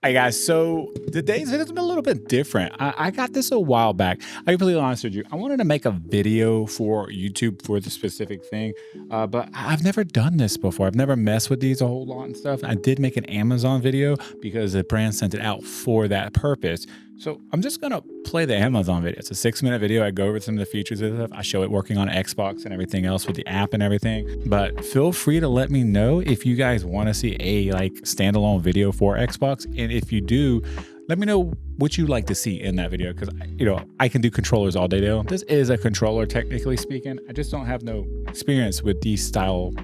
Hey guys, so today's video has been a little bit different. I got this a while back. I'll be completely honest with you. I wanted to make a video for YouTube for the specific thing, but I've never done this before. I've never messed with these a whole lot and stuff. I did make an Amazon video because the brand sent it out for that purpose. So I'm just gonna play the Amazon video. It's a 6-minute video. I go over some of the features of stuff. I show it working on Xbox and everything else with the app and everything. But feel free to let me know if you guys want to see a standalone video for Xbox, and if you do, let me know what you'd like to see in that video, because I can do controllers all day though. This is a controller technically speaking. I just don't have no experience with these style,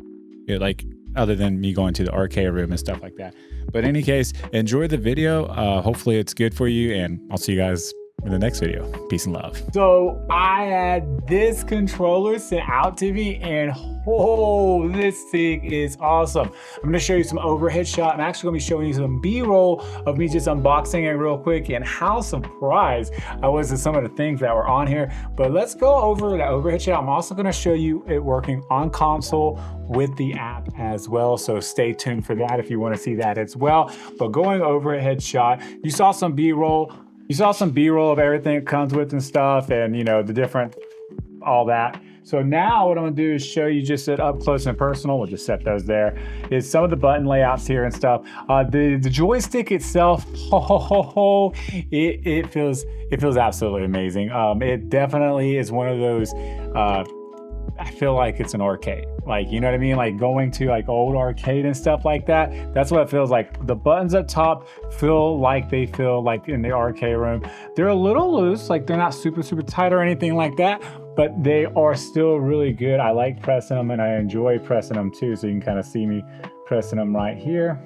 other than me going to the arcade room and stuff like that. But in any case, enjoy the video. Hopefully it's good for you, and I'll see you guys in the next video. Peace and love. So I had this controller sent out to me, and oh, this thing is awesome. I'm gonna show you some overhead shot. I'm actually gonna be showing you some B-roll of me just unboxing it real quick, and how surprised I was at some of the things that were on here. But let's go over the overhead shot. I'm also gonna show you it working on console with the app as well, so stay tuned for that if you want to see that as well. But going overhead shot, you saw some B-roll. You saw some B-roll of everything it comes with and stuff, and the different, all that. So now what I'm gonna do is show you just it up close and personal. We'll just set those there. Is some of the button layouts here and stuff. The joystick itself, it feels absolutely amazing. It definitely is one of those. I feel like it's an arcade, you know what I mean? Like going to old arcade and stuff like that. That's what it feels like. The buttons up top feel like they feel like in the arcade room. They're a little loose, they're not super tight or anything like that, but they are still really good. I like pressing them, and I enjoy pressing them too. So you can kind of see me pressing them right here.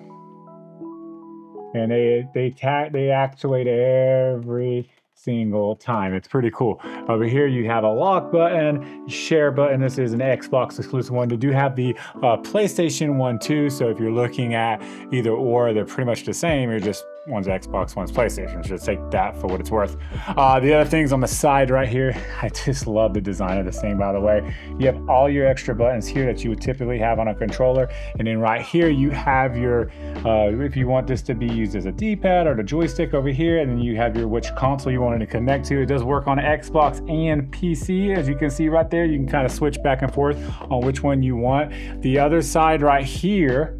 And they actuate every single time. It's pretty cool. Over here you have a lock button, share button. This is an Xbox exclusive one. They do have the PlayStation one too, so if you're looking at either or, they're pretty much the same. You're just, one's Xbox, one's PlayStation. So take that for what it's worth. The other things on the side right here, I just love the design of this thing, by the way. You have all your extra buttons here that you would typically have on a controller, and then right here you have your if you want this to be used as a D-pad or the joystick over here, and then you have your which console you want to connect to. It does work on Xbox and PC, as you can see right there. You can kind of switch back and forth on which one you want. The other side right here,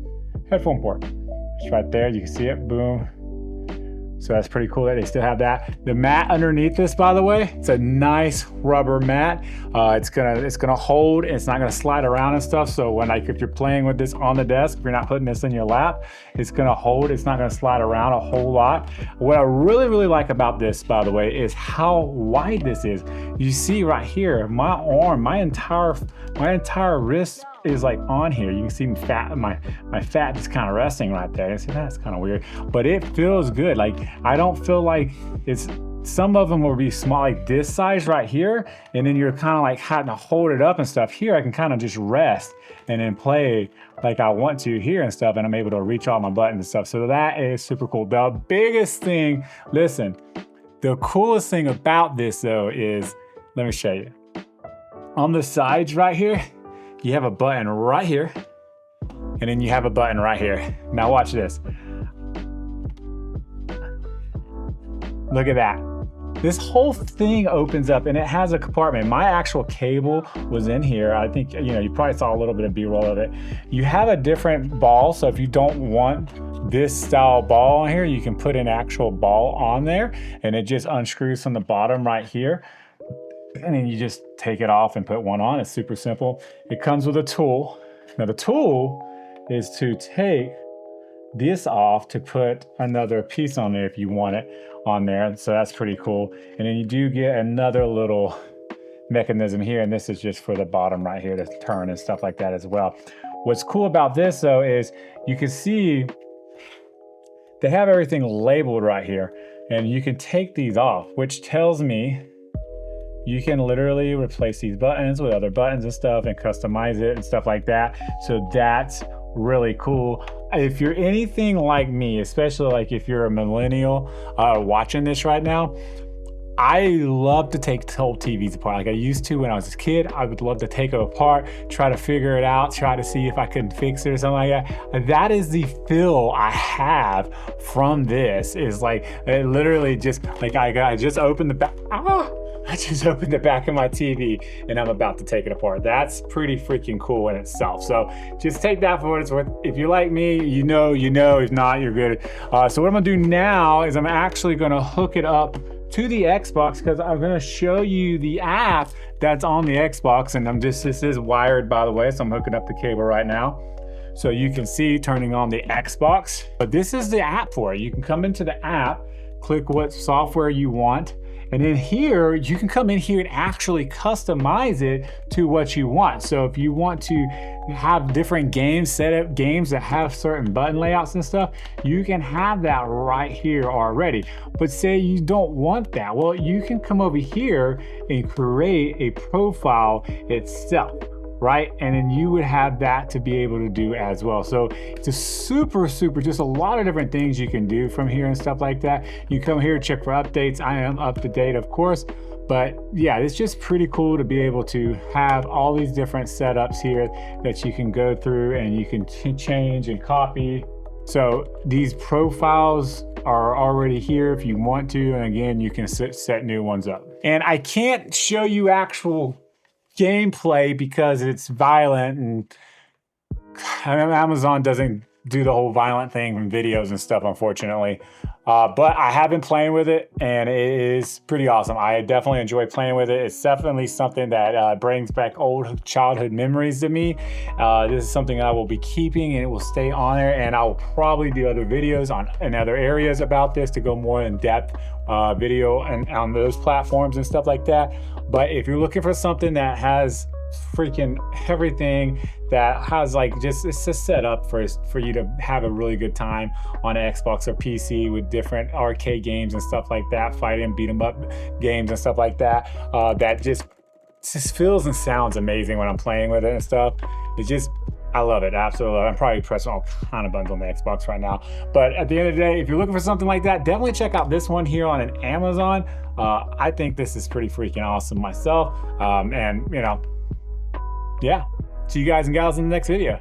headphone port. It's right there. You can see it. Boom. So that's pretty cool that they still have that. The mat underneath this, by the way, it's a nice rubber mat. It's gonna hold, and it's not gonna slide around and stuff. So when if you're playing with this on the desk, if you're not putting this in your lap, it's gonna hold. It's not gonna slide around a whole lot. What I really like about this, by the way, is how wide this is. You see right here, my arm, my entire wrist is on here. You can see my fat just kind of resting right there. You see, that's kind of weird, but it feels good. I don't feel like it's, some of them will be small, like this size right here, and then you're kind of having to hold it up and stuff. Here I can kind of just rest and then play like I want to here and stuff, and I'm able to reach all my buttons and stuff. So that is super cool. The biggest thing, listen, the coolest thing about this though is, let me show you. On the sides right here, you have a button right here, and then you have a button right here. Now watch this. Look at that. This whole thing opens up, and it has a compartment. My actual cable was in here. I think, you probably saw a little bit of B-roll of it. You have a different ball, so if you don't want this style ball on here, you can put an actual ball on there, and it just unscrews from the bottom right here. And then you just take it off and put one on. It's super simple. It comes with a tool. Now the tool is to take this off to put another piece on there if you want it on there. So that's pretty cool. And then you do get another little mechanism here, and this is just for the bottom right here to turn and stuff like that as well. What's cool about this though is you can see they have everything labeled right here, and you can take these off, which tells me you can literally replace these buttons with other buttons and stuff and customize it and stuff like that. So that's really cool. If you're anything like me, especially if you're a millennial watching this right now, I love to take old TVs apart. Like I used to when I was a kid. I would love to take them apart, try to figure it out, try to see if I could fix it or something like that. That is the feel I have from this. Is like it literally just like I just opened the back. I just opened the back of my TV and I'm about to take it apart. That's pretty freaking cool in itself. So just take that for what it's worth. If you like me, you know. If not, you're good. So what I'm gonna do now is I'm actually gonna hook it up to the Xbox because I'm gonna show you the app that's on the Xbox. And this is wired, by the way, so I'm hooking up the cable right now. So you can see turning on the Xbox. But this is the app for it. You can come into the app, click what software you want, and then here, you can come in here and actually customize it to what you want. So if you want to have different games, set up games that have certain button layouts and stuff, you can have that right here already. But say you don't want that, well, you can come over here and create a profile itself, right? And then you would have that to be able to do as well. So it's a super, just a lot of different things you can do from here and stuff like that. You come here, check for updates. I am up to date, of course. But yeah, it's just pretty cool to be able to have all these different setups here that you can go through and you can change and copy. So these profiles are already here if you want to. And again, you can set new ones up. And I can't show you actual gameplay because it's violent, and Amazon doesn't do the whole violent thing from videos and stuff, unfortunately. But I have been playing with it and it is pretty awesome. I definitely enjoy playing with it. It's definitely something that brings back old childhood memories to me. This is something I will be keeping and it will stay on there, and I will probably do other videos in other areas about this to go more in depth video and on those platforms and stuff like that. But if you're looking for something that has freaking everything, that has like it's just set up for you to have a really good time on an Xbox or PC with different arcade games and stuff like that, fighting, beat 'em up games and stuff like that. That just feels and sounds amazing when I'm playing with it and stuff. I love it, absolutely. I'm probably pressing all kind of buttons on the Xbox right now. But at the end of the day, if you're looking for something like that, definitely check out this one here on an Amazon. I think this is pretty freaking awesome myself. And yeah. See you guys and gals in the next video.